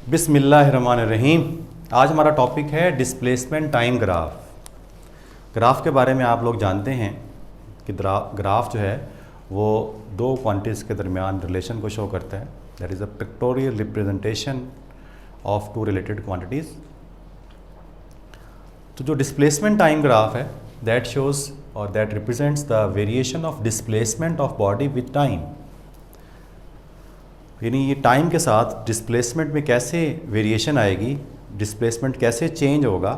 बिस्मिल्लाहिर्रहमानिर्रहीम। आज हमारा टॉपिक है डिस्प्लेसमेंट टाइम ग्राफ। ग्राफ के बारे में आप लोग जानते हैं कि ग्राफ जो है वो दो क्वांटिटीज़ के दरमियान रिलेशन को शो करता है। That is a pictorial representation of two related quantities. तो जो डिस्प्लेसमेंट टाइम ग्राफ है दैट शोज़ और that represents the variation of displacement of body with time. यानी ये टाइम के साथ डिस्प्लेसमेंट में कैसे वेरिएशन आएगी, डिस्प्लेसमेंट कैसे चेंज होगा,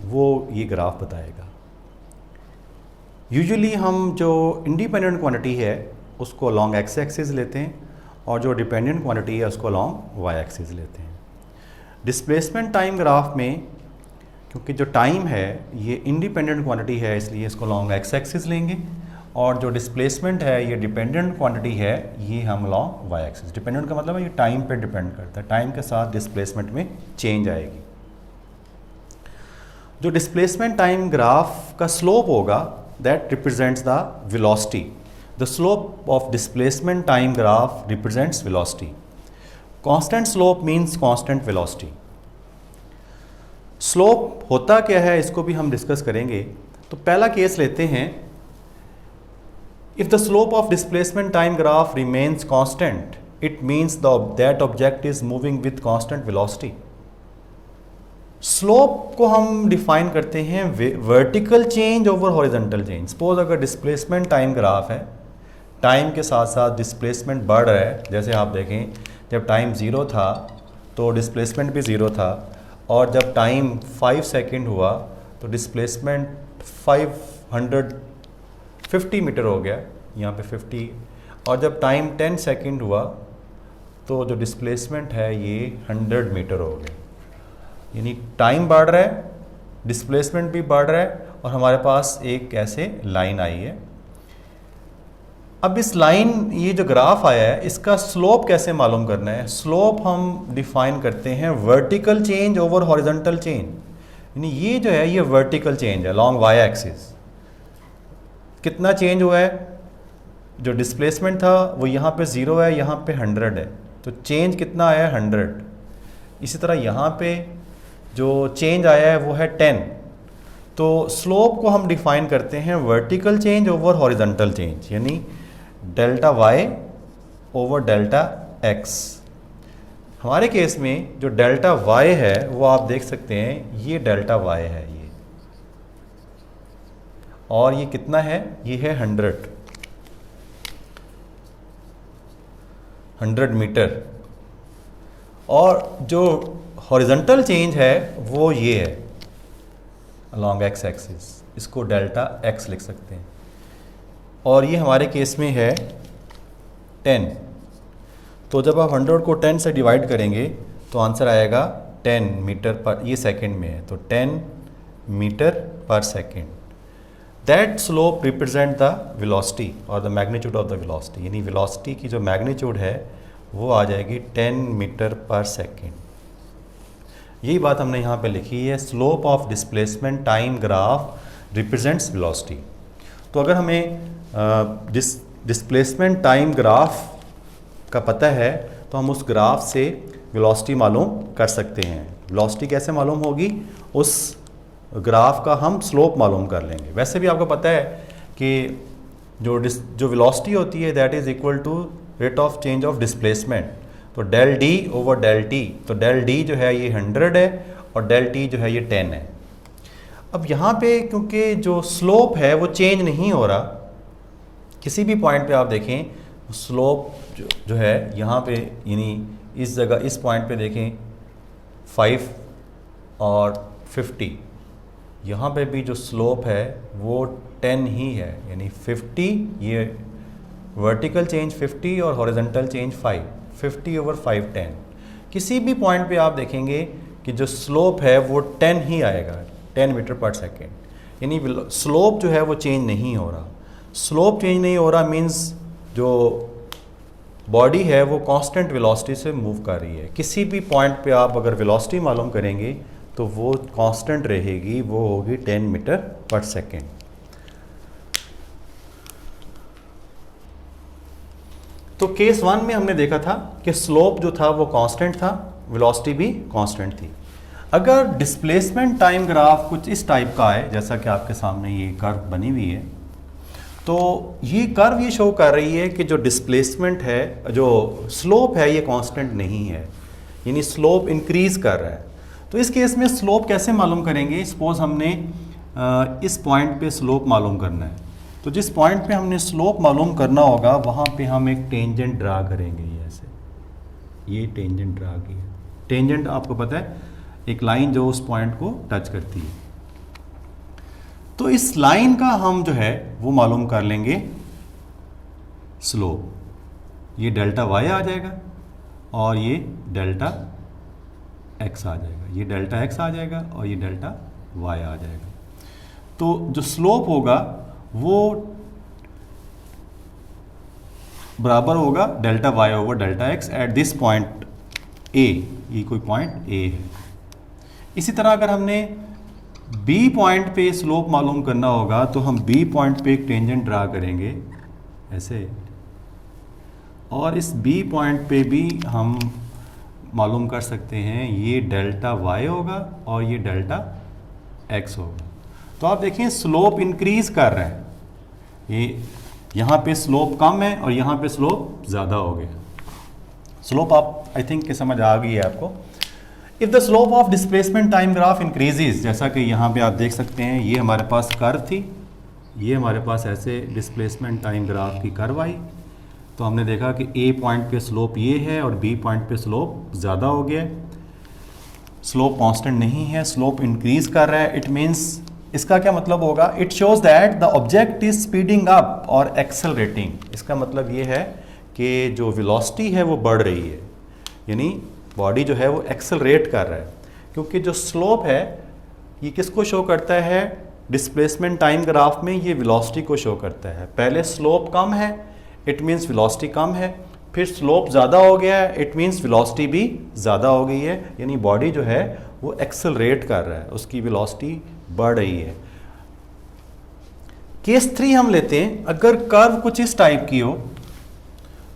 वो ये ग्राफ बताएगा। यूजुअली हम जो इंडिपेंडेंट क्वांटिटी है उसको लॉन्ग एक्स एक्सिस लेते हैं और जो डिपेंडेंट क्वांटिटी है उसको लॉन्ग वाई एक्सिस लेते हैं। डिस्प्लेसमेंट टाइम ग्राफ में क्योंकि जो टाइम है ये इंडिपेंडेंट क्वांटिटी है इसलिए इसको लॉन्ग एक्स एक्सिस लेंगे और जो डिस्प्लेसमेंट है ये डिपेंडेंट क्वांटिटी है ये हम लॉन्ग वाई एक्सिस। डिपेंडेंट का मतलब है ये टाइम पे डिपेंड करता है, टाइम के साथ डिस्प्लेसमेंट में चेंज आएगी। जो डिस्प्लेसमेंट टाइम ग्राफ का स्लोप होगा that represents the velocity. The slope of displacement time graph represents velocity. Constant slope means constant velocity. Slope होता क्या है इसको भी हम डिस्कस करेंगे। तो पहला केस लेते हैं। If the slope of displacement time graph remains constant, it means that object is moving with constant velocity. Slope को हम डिफाइन करते हैं vertical change over horizontal change. Suppose अगर डिस्प्लेसमेंट टाइम ग्राफ है, टाइम के साथ साथ डिस्प्लेसमेंट बढ़ रहा है। जैसे आप देखें जब टाइम 0 था तो डिस्प्लेसमेंट भी 0 था और जब टाइम 5 सेकेंड हुआ तो डिस्प्लेसमेंट 550 मीटर हो गया, यहाँ पे 50। और जब टाइम 10 सेकेंड हुआ तो जो डिस्प्लेसमेंट है ये 100 मीटर हो गया। यानी टाइम बढ़ रहा है, डिस्प्लेसमेंट भी बढ़ रहा है और हमारे पास एक ऐसे लाइन आई है। अब इस लाइन ये जो ग्राफ आया है इसका स्लोप कैसे मालूम करना है? स्लोप हम डिफाइन करते हैं vertical change over horizontal change. यानी ये जो है ये वर्टिकल चेंज है लॉन्ग वाई एक्सिस। कितना चेंज हुआ है? जो डिस्प्लेसमेंट था वो यहाँ पे 0 है, यहाँ पे 100 है, तो चेंज कितना आया है? 100। इसी तरह यहाँ पे जो चेंज आया है वो है 10। तो स्लोप को हम डिफाइन करते हैं vertical change over horizontal change, यानी delta Y over delta X. हमारे केस में जो डेल्टा वाई है वो आप देख सकते हैं ये डेल्टा वाई है ये, और ये कितना है? ये है 100 मीटर। और जो हॉरिजॉन्टल चेंज है वो ये है अलॉन्ग एक्स एक्सिस। इसको डेल्टा एक्स लिख सकते हैं और ये हमारे केस में है 10। तो जब आप 100 को 10 से डिवाइड करेंगे तो आंसर आएगा 10 मीटर पर, ये सेकंड में है तो 10 metre per second. That slope represent the velocity और the magnitude of the velocity. यानी वेलोसिटी की जो मैग्नीट्यूड है वो आ जाएगी 10 मीटर पर सेकेंड। यही बात हमने यहाँ पे लिखी है, slope of displacement time graph represents velocity. तो अगर हमें डिस्प्लेसमेंट टाइम ग्राफ का पता है तो हम उस ग्राफ से वेलोसिटी मालूम कर सकते हैं। वेलोसिटी कैसे मालूम होगी? उस ग्राफ का हम स्लोप मालूम कर लेंगे। वैसे भी आपको पता है कि जो वेलोसिटी होती है that is equal to rate of change of displacement. तो del D over del T. तो डेल डी जो है ये 100 है और डेल टी जो है ये 10 है। अब यहाँ पे क्योंकि जो स्लोप है वो चेंज नहीं हो रहा, किसी भी पॉइंट पे आप देखें स्लोप जो है यहाँ पे, यानी इस जगह इस पॉइंट पे देखें 5 और 50, यहाँ पे भी जो स्लोप है वो 10 ही है। यानी 50, ये वर्टिकल चेंज 50 और हॉरिजॉन्टल चेंज 5, 50 ओवर 5 10। किसी भी पॉइंट पे आप देखेंगे कि जो स्लोप है वो 10 ही आएगा, 10 मीटर पर सेकेंड। यानी स्लोप जो है वो चेंज नहीं हो रहा। स्लोप चेंज नहीं हो रहा मीन्स जो बॉडी है वो कांस्टेंट वेलोसिटी से मूव कर रही है। किसी भी पॉइंट पे आप अगर वेलोसिटी मालूम करेंगे तो वो कांस्टेंट रहेगी, वो होगी 10 मीटर पर सेकेंड। तो केस 1 में हमने देखा था कि स्लोप जो था वो कांस्टेंट था वेलोसिटी भी कांस्टेंट थी। अगर डिस्प्लेसमेंट टाइम ग्राफ कुछ इस टाइप का है, जैसा कि आपके सामने ये कर्व बनी हुई है, तो ये कर्व ये शो कर रही है कि जो डिस्प्लेसमेंट है, जो स्लोप है, ये कांस्टेंट नहीं है, यानी स्लोप इंक्रीज कर रहा है। तो इस केस में स्लोप कैसे मालूम करेंगे? सपोज हमने इस पॉइंट पे स्लोप मालूम करना है, तो जिस पॉइंट पे हमने स्लोप मालूम करना होगा वहाँ पे हम एक टेंजेंट ड्रा करेंगे। ये ऐसे, ये टेंजेंट ड्रा किया। टेंजेंट आपको पता है, एक लाइन जो उस पॉइंट को टच करती है। तो इस लाइन का हम जो है वो मालूम कर लेंगे स्लोप। ये डेल्टा वाई आ जाएगा और ये डेल्टा एक्स आ जाएगा, ये डेल्टा एक्स आ जाएगा और ये डेल्टा वाई आ जाएगा। तो जो स्लोप होगा वो बराबर होगा delta Y over delta x at this point A. ये कोई पॉइंट ए है। इसी तरह अगर हमने बी पॉइंट पे स्लोप मालूम करना होगा तो हम बी पॉइंट पे एक टेंजेंट ड्रा करेंगे ऐसे, और इस बी पॉइंट पे भी हम मालूम कर सकते हैं ये डेल्टा वाई होगा और ये डेल्टा एक्स होगा। तो आप देखिए स्लोप इंक्रीज कर रहा है, ये यहाँ पे स्लोप कम है और यहाँ पे स्लोप ज़्यादा हो गया। स्लोप आप आई थिंक कि समझ आ गई है आपको। If the slope of displacement time graph increases, जैसा कि यहाँ पे आप देख सकते हैं, ये हमारे पास कर्व थी, ये हमारे पास ऐसे डिस्प्लेसमेंट टाइम ग्राफ की कर्व आई। तो हमने देखा कि ए पॉइंट पे स्लोप ये है और बी पॉइंट पे स्लोप ज़्यादा हो गया है। स्लोप कांस्टेंट नहीं है, स्लोप इंक्रीज कर रहा है। इट मीन्स, इसका क्या मतलब होगा? It shows that the object is speeding up और एक्सेलरेटिंग। इसका मतलब ये है कि जो वेलोसिटी है वो बढ़ रही है, यानी बॉडी जो है वो एक्सेलरेट कर रहा है। क्योंकि जो स्लोप है ये किसको शो करता है? डिस्प्लेसमेंट टाइम ग्राफ में ये वेलोसिटी को शो करता है। पहले स्लोप कम है, इट मीन्स वेलोसिटी कम है, फिर स्लोप ज़्यादा हो गया है, इट मीन्स वेलोसिटी भी ज़्यादा हो गई है, यानी बॉडी जो है वो एक्सेलरेट कर रहा है, उसकी वेलोसिटी बढ़ रही है। केस 3 हम लेते हैं। अगर कर्व कुछ इस टाइप की हो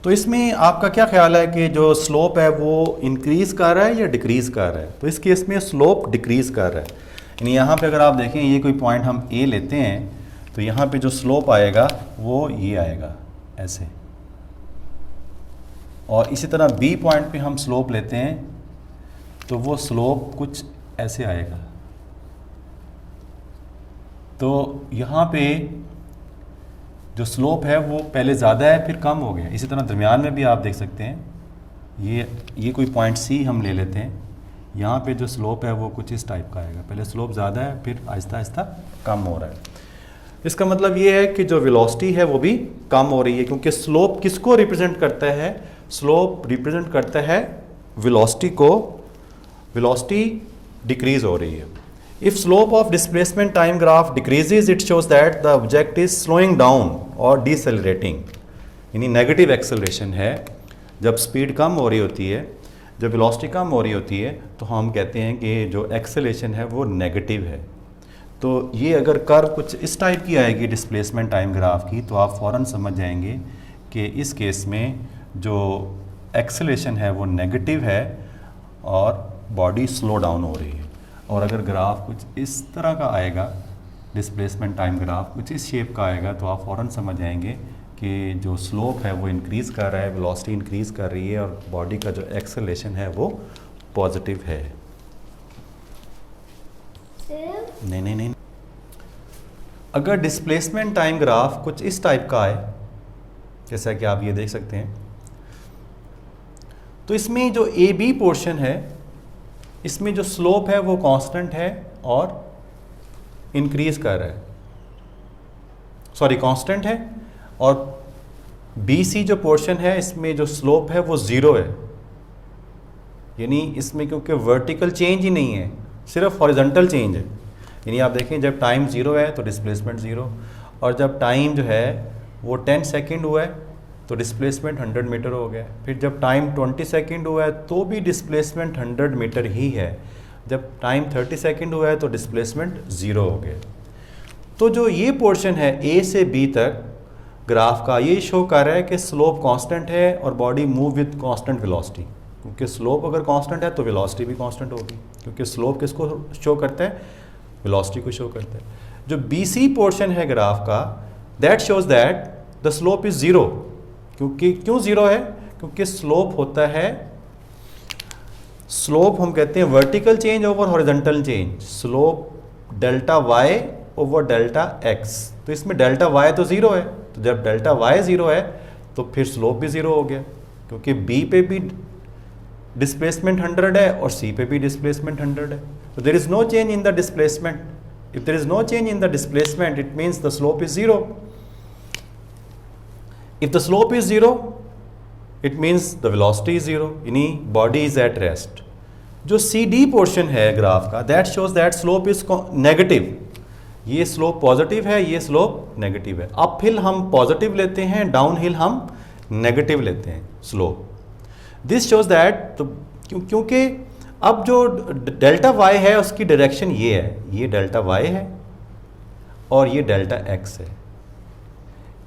तो इसमें आपका क्या ख्याल है कि जो स्लोप है वो इंक्रीज कर रहा है या डिक्रीज कर रहा है? तो इस केस में स्लोप डिक्रीज कर रहा है, यानी यहाँ पे अगर आप देखें ये कोई पॉइंट हम ए लेते हैं तो यहाँ पे जो स्लोप आएगा वो ये आएगा ऐसे, और इसी तरह बी पॉइंट पे हम स्लोप लेते हैं तो वो स्लोप कुछ ऐसे आएगा। तो यहाँ पे जो स्लोप है वो पहले ज़्यादा है फिर कम हो गया। इसी तरह दरमियान में भी आप देख सकते हैं, ये कोई पॉइंट सी हम ले लेते हैं, यहाँ पे जो स्लोप है वो कुछ इस टाइप का आएगा। पहले स्लोप ज़्यादा है फिर आहिस्ता आहिस्ता कम हो रहा है। इसका मतलब ये है कि जो वेलोसिटी है वो भी कम हो रही है, क्योंकि स्लोप किसको रिप्रेजेंट करता है? स्लोप रिप्रेजेंट करता है वेलोसिटी को। वेलोसिटी डिक्रीज हो रही है। If slope of displacement time graph decreases, it shows that the object is slowing down और डिसेलरेटिंग, यानी नेगेटिव एक्सेलरेशन है। जब स्पीड कम हो रही होती है, जब वेलोसिटी कम हो रही होती है, तो हम कहते हैं कि जो एक्सेलरेशन है वो नेगेटिव है। तो ये अगर कर्व कुछ इस टाइप की आएगी डिस्प्लेसमेंट टाइम ग्राफ की, तो आप फ़ौरन समझ जाएंगे कि इस केस में जो एक्सेलरेशन है वो नेगेटिव है और बॉडी स्लो डाउन हो रही है। और अगर ग्राफ कुछ इस तरह का आएगा, डिस्प्लेसमेंट टाइम ग्राफ कुछ इस शेप का आएगा, तो आप फ़ौरन समझ जाएंगे कि जो स्लोप है वो इंक्रीज़ कर रहा है, वेलोसिटी इंक्रीज़ कर रही है और बॉडी का जो एक्सेलरेशन है वो पॉजिटिव है। नहीं, अगर डिस्प्लेसमेंट टाइम ग्राफ कुछ इस टाइप का है, जैसा कि आप ये देख सकते हैं, तो इसमें जो ए बी पोर्शन है, इसमें जो स्लोप है वो कांस्टेंट है और इंक्रीज कर रहा है, कांस्टेंट है, और बी सी जो पोर्शन है इसमें जो स्लोप है वो ज़ीरो है, यानी इसमें क्योंकि वर्टिकल चेंज ही नहीं है, सिर्फ हॉरिजॉन्टल चेंज है। यानी आप देखें जब टाइम ज़ीरो है तो डिस्प्लेसमेंट ज़ीरो, और जब टाइम जो है वो 10 सेकेंड हुआ है तो डिस्प्लेसमेंट 100 मीटर हो गया। फिर जब टाइम 20 सेकेंड हुआ है तो भी डिस्प्लेसमेंट 100 मीटर ही है। जब टाइम 30 सेकेंड हुआ है तो डिस्प्लेसमेंट ज़ीरो हो गया। तो जो ये पोर्शन है ए से बी तक ग्राफ का, ये शो कर रहा है कि स्लोप कांस्टेंट है और body move with constant velocity. क्योंकि स्लोप अगर कांस्टेंट है तो वेलोसिटी भी कांस्टेंट होगी, क्योंकि स्लोप किसको शो करता है, वेलोसिटी को शो करता है। जो BC पोर्शन है ग्राफ का, that shows that the slope is zero. क्यों जीरो है, क्योंकि स्लोप होता है, स्लोप हम कहते हैं vertical change over horizontal change, slope delta y over delta x। तो इसमें डेल्टा y तो जीरो है, तो जब डेल्टा y जीरो है तो फिर स्लोप भी जीरो हो गया, क्योंकि B पे भी डिस्प्लेसमेंट 100 है और C पे भी डिस्प्लेसमेंट 100 है। तो there is no change in the displacement. If there is no change in the displacement, it means the slope is zero. If the slope is zero, it means the velocity is zero, यानी body is at rest. जो CD portion है graph का, that shows that slope is negative. ये slope positive है, ये slope negative है। Up hill हम positive लेते हैं, डाउन हिल हम नेगेटिव लेते हैं स्लोप। दिस शोज दैट, क्योंकि अब जो डेल्टा y है उसकी डायरेक्शन ये है, ये डेल्टा y है और ये डेल्टा x है।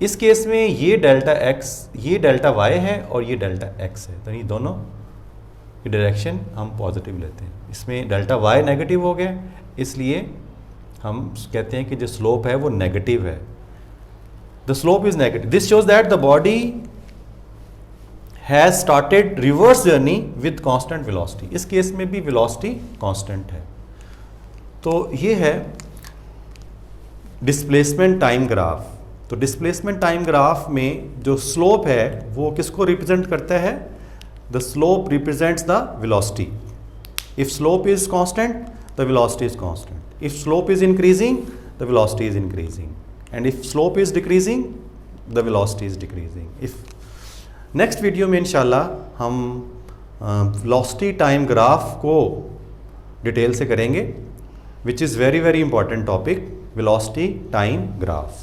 इस केस में ये डेल्टा x, ये डेल्टा y है और ये डेल्टा x है, तो ये दोनों की डायरेक्शन हम पॉजिटिव लेते हैं। इसमें डेल्टा y नेगेटिव हो गया, इसलिए हम कहते हैं कि जो स्लोप है वो नेगेटिव है। The slope is negative. This shows that the body has started reverse journey with constant velocity. इस केस में भी वेलोसिटी कांस्टेंट है। तो ये है डिस्प्लेसमेंट टाइम ग्राफ। तो डिस्प्लेसमेंट टाइम ग्राफ में जो स्लोप है वो किसको रिप्रेजेंट करता है, the slope represents the velocity. If slope is constant, the velocity is constant. If slope is increasing, the velocity is increasing, and if slope is decreasing, the velocity is decreasing. If next video में इंशाल्लाह हम velocity time graph को detail से करेंगे, which is very important topic, velocity time graph.